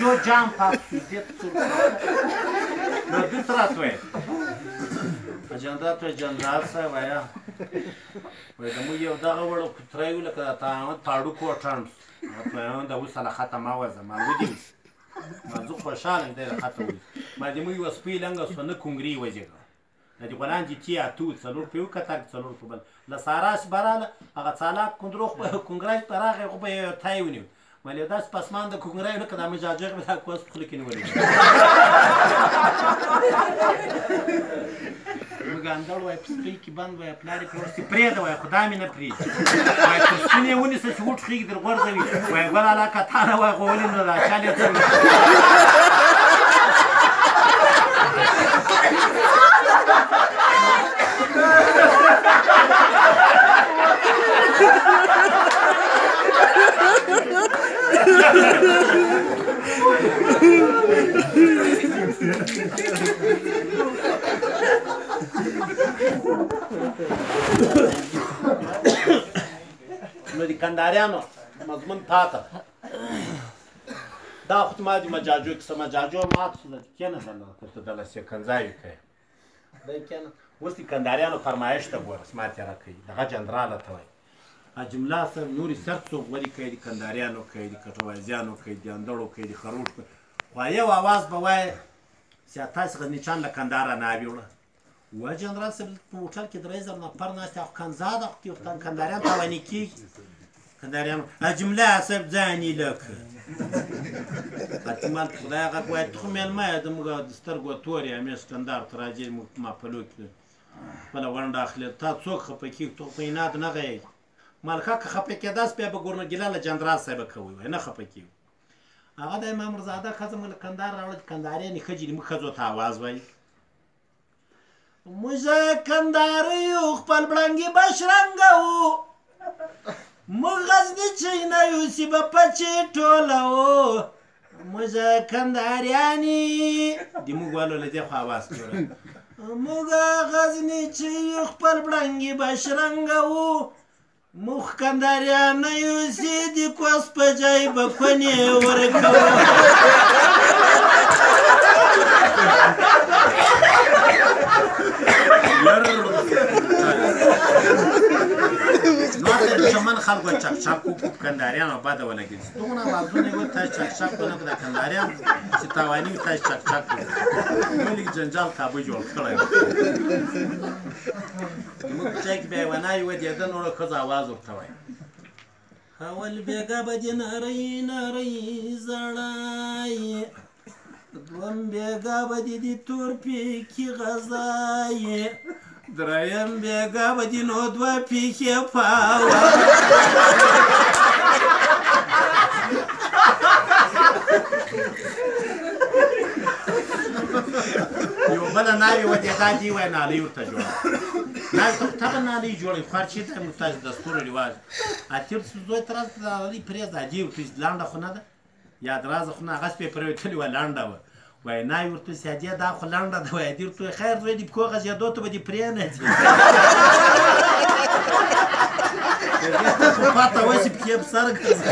جاجو جام پاک شو دې نو دې څه راته وایي جنرال ته جنرال صاحب وایه وایي زموږ یو دغه وړه کوتری وي لکه د تاړو کوټڼ هغه وایم د اوس هله خطه مه وځه ما ودي ما زه خوشحاله یم دی د خطه وځي ما دې موږ یوه سپۍ لنګه سوه نه کونګري وځېږه د دې غلان چې تي اتو څلور په یو کتار کې څلور په بل له ساراس براله هغه څالاک کونګرای ته راغی خو به یې تای ونیو ویل یو داسې پسمان د کونګرای لکه دا مجاجغ به دا کوس په خوله کې نیولی موږ اندړ وایي په سپۍ کې بند وایي پلار یې پرې ورسې پرېږده وایي خدا مې نه پرېږدي وایي تر سپین یې ونیسه چې وټوخېږي در غورځوي وایي ګل علاقه تا نه وایي خو ولې نه دا چل یې څنګه نو د کنداریانو مضمون پاته دا خو ما د مجاجو کیسه مجاجو مات شو کېنه ته دله سکنځاوي کوې دی کېنه اوس د کنداریانو فرمایش ته ګوره سمات یې راکوي دغه جنراله ته وایي جمله صاحب نورې سر څوک ولې کوي د کنداریانو کوي د کټوایزیانو کوي د اندړو کوي د خروټ کوي خو یو اواز به وایي چې تاسې غزنیچان له کندهاره ناوې وړه وایي جنرال صاحب په موټر کې 3000 نفر ناست دي خو کنزاده خو کنداریان تاواني کېږي کنداریانو جمله صاحب ځاني لکه احتمال خدای غږ وایي ته خو مېلمه یې د موږ د سترګو تور یې همېش کندهار ته راځې موږ ما پلو کې خپله ونډه اخلې تا څوک خفه کېږي ته خو په اناد نه غږېږي مالکه که خفه کېداست بیا به ګورنرګیله له جنرال صاحبه کوئ وایي نه خفه کېږو هغه د امام رضاده ښځه موږ له کندهار راوړه چې کندهاریانې ښځې دي موږ ښځو ته آواز وایي موږ کندهاری یو خپل بړنګې بشرنګه وو موږ غزنیچۍ نه یو چې به پچې ټوله وو موږ کندهاریانې د موږ والو له دې خوا آواز کوله موږ غزنیچۍ یو خپل بړنګې بشرنګه وو موږ کندهاریان نه یو چې د کوس په ځای به کونې ورکوو ماته د چمن خلکو چکچک وکړو کندهاریانو بده ولګېد دغونه آوازونه یې ویل تاسې چکچک ونه کړه د کندهاریان چې تاواني وي تاسې چکچک وکړو ولې جنجال کابه جوړ کړی و زموږ په چای کې بیا یې ونایي ودېده نوره ښځه آواز ورته وایي اول بېګا به دې نری نری زړی دویم بېګا به دې د تورپیکي غذایې دریم بېګا به دې نو دوه پیکې پاوه یو بله ناوې ودېدا دې وایي نالۍ ورته جوړه ناوې ته خو طبعا نالۍ جوړوي خو هر چېرته موږ تاسې دستور رواج اتېر زوی ته راځه نالۍ پرېږده دې ورته لنډه خو نه ده یا درازه خو نه هغسې پې پرېوتلې وه لنډه وه وایي ناوې ورته وایي ادې دا خو لنډه ده وایي ادې ورته وایي خیر زوی دې پښو غځېدو ته به دې پرېنهځي خو پاته وسي پښې په سر ګرځي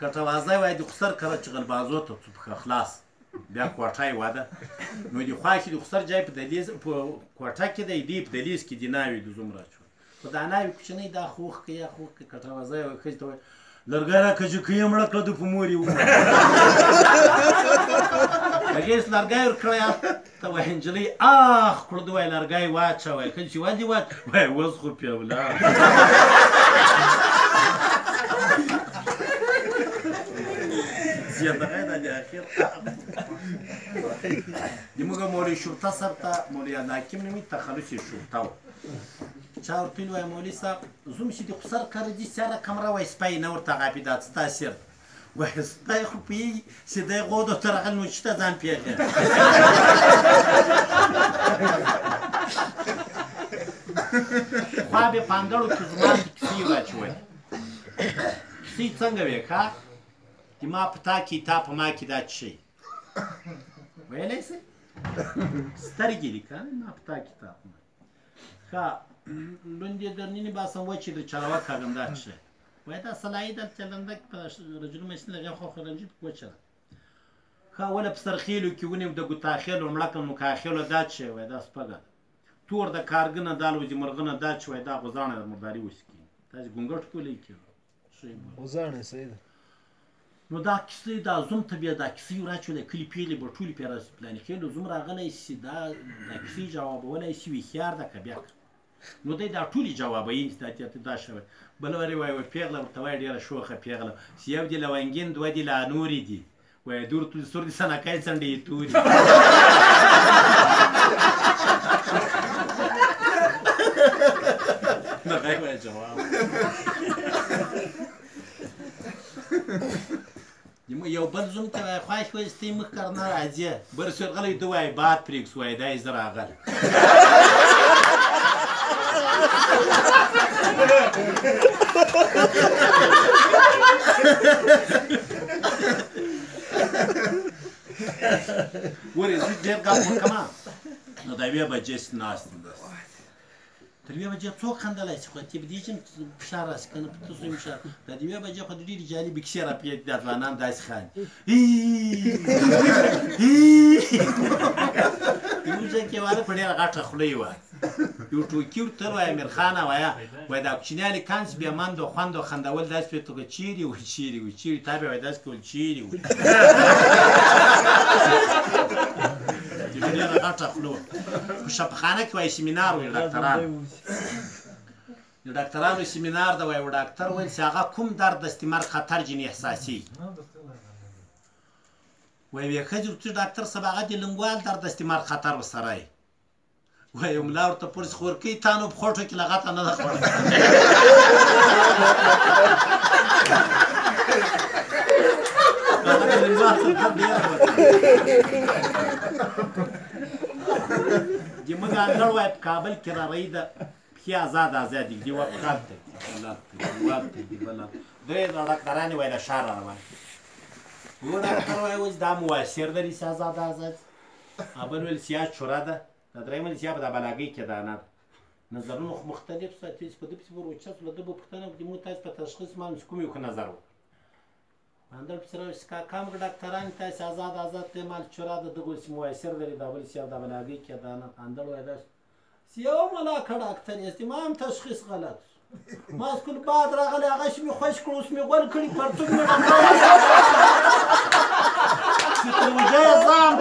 کټوازی وایي د خسر کله چې غلبازو ته څو پښه خلاص بیا کوټه یې واده نو د خوا کې د خسر جای په دهلیز په کوټه کې دی دی په دهلیز کې د ناوې د زوم راچول خو دا ناوې کوچنۍ دا خوښ که یا خوښ که کټوازی وایي ښځې ته وایي لرګی راکړه چې که یې مړه کړه د په مور یې ومړه هغې اوس لرګی ورکړی ته وایي نجلۍ اخ کړه ده وایي لرګی واچوی ښځې چې ولې وایي اوس خو پې ولاړ زیادغی دا د اخر د موږ مولوي شرطه صاحب ته مولوي حاکم نومېد تخلص یې شرطه و چا ورته ویل وایي مولوي صاحب زوم چې د خسر کره دي سیاره کمره وایي سپی نه ورته غاپي دا څه تاثیر ده وایي سپی خو پوهېږي چې دی غودو ته راغلی نو چې ته ځان پېښې خوا بې په انګړو کې زما د کیسې واچوئ کیسې څنګه وې ښه د ما په تا کې تا په ما کې دا څه شی ویلی سئ سترګې دي که ما په تا کې تا په ما ښه لوندې درنینې باسم وچې در چلوه کاږم دا څه شی وایي دا سلایي دا چلنده په رجل مېسن دغه خو خرنجي وچه ښه وله په سرخیلو کې ونیو د ګوتاخیلو مړه کړم نو کاخیلو دا چې وایي دا سپږه تور د کارګنه دا الوځي مرغنه دا چې وایي دا غوزاڼه د مرداري وسکي تاسې ګونګټ کولی کې غوزاڼه صحیح ده نو دا کیسې دا زوم ته بیا دا کیسې وراچولې کلي پیلې به ټولې پرې پلانې خېلو زوم راغلی سي دا کیسې جوابولی سي هوښیار ده که بیا نو دی دا ټولې جوابوي دا شوی بل ورې وایي پیغله ورته وایي ډېره شوخه پیغله چې یو دي لونګین دوه دي لا نورې دي وایي دور سور دي سنکای څنډې یې تورې دغه یې وایي جواب یو بل زوم ته وایي خواهش وایي ستی مخ کرنه راځي برسېر غلی ده وایي باد پرېږس وایي دا یې زه راغلی ورې زه ډېر ګپ وکړم نو د 1 بجې ناست یم تر 1 بجې څوک خندلی شي خو ته به دې چې فشار راسي که نه په تاسو یې فشار دا د 1 بجې خو د ډېرې جالبې کیسې راپېښ دا ځوانان داسې خاندي یو ځای کې واده په ډېره غټه خوله یې وه یو ټوکي ورته وایه امیرخانه وایه وایي دا کوچنیانې کانس بیا مند و خوند و خندول داسې پرې توګه چیرې وو چیرې وو چیرې تا بیا وایي داسې کول چیرې وو ډېره غټه خوله وه په شفاخانه کې وایي سیمینار وایي ډاکټرانو د ډاکټرانو سیمینار ده وایي ډاکټر ویل چې هغه کوم درد د استعمار خطر جنې احساسي وایي ویې ښځې ورته ډاکټر صاحب هغه د لنګوال درد د استعمار خطر ورسره یې وایي ملا ورته پولیس خورکۍ تا نو په خوټو کې لغته نه ده خوړه زموږ انګړ وایي په کابل کې رارهي ده پښې ازاد دي دیوه په خط ته درې ډاکټرانې وایي له ښاره روان یو ډاکټر وایي اوس دا موثر ده داسې ازاد بل ویل سیاست شوره ده دا درېیمه داسې په دا بلاګۍ کې دا نه ده نظرونه خو مختلف ساتي چې په ده پسې ور وچت له ده به پوښتنه وکړي موږ تاسې په تشخیص معلوم چې کوم یو ښه نظر وکړو اندر پسې راوړي چې کاکا موږ ډاکټران تاسې ازاد دی مال چوره ده دغه چې موثر لري دا بل سیاب دا بلاګۍ کې دا نه اندر وایي داسې یو ملاکه ډاکټر یاست ما هم تشخیص غلط ما سکول باد راغلی هغه چې مې خوش کړو اوس مې غول کړي پرتوګ مې چې تر وجه یې ځان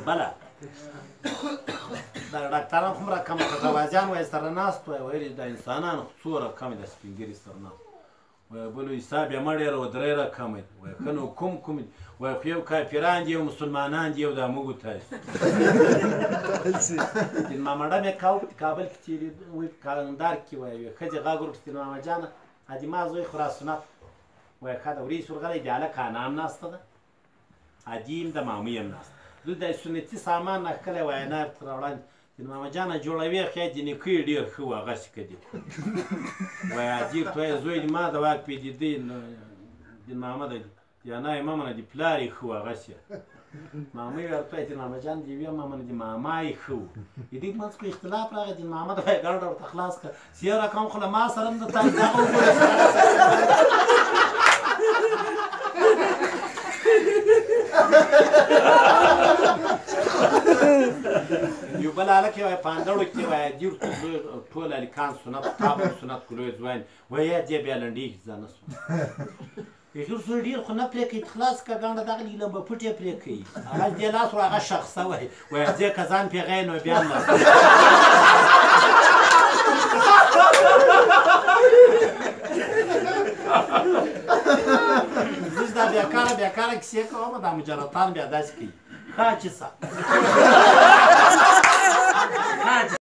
بله دا ډاکټران خو را کم غوازیان وایي سره ناست وایي ویل دا انسانان خو څو رقمې د سپین ږیري سره ناست وایي بل وایي ستا بیا مه ډېره وه 3 رقمه دي وایي ښه نو کوم دي وایي خو یو کافران دي یو مسلمانان دي یو دا موږ تاسو دین مامړه مې کاوه په کابل کې تېرېد وایي په کلندار کې وایي ښځې غږ ورپسې ماما جانه ادي ما زوی خو را سنت وایي ښه ده ورې سورغلی د هلک انا هم ناسته ده ادي هم د مامۍ هم ناسته دوی د سنتي سامان راښکلی وایي انار ته راوړاندې دین ماما جانه جوړوي خو د نیکۍ ډېر ښه و هغسې که دي وایي ادي ورته وایي زوی د ما د واک پېدېدی دین محمد یا نه ماما نه د پلار یې ښه و هغسې مامۍ ورته وایي دین ماما جان د یوې ماما نه د ماما یې ښه و د دې منځ کې اختلاف راغی دین محمد وایي ګرډه ورته خلاص کړه چې یو رقم خو له ما سره هم د تاسو دغه وګورئ یو بل هلک یې وایي په اندړو کې وایي دې ورته ټول هلکان سنت کتاب سنت کلوی ځوان وایي دې بیا لنډېږي ځه نه سو هغه سره ډېر خو نه پرې کوي خلاص که ګڼه دغه لیلم به پټ یې پرې کوي هغه دې لاس و هغه شخصه وایي وایي دې که ځان پېغی نو بیا نه زه دا بیکاره کیسې کوم دا مجردان بیا داسې کوي ښه چې څه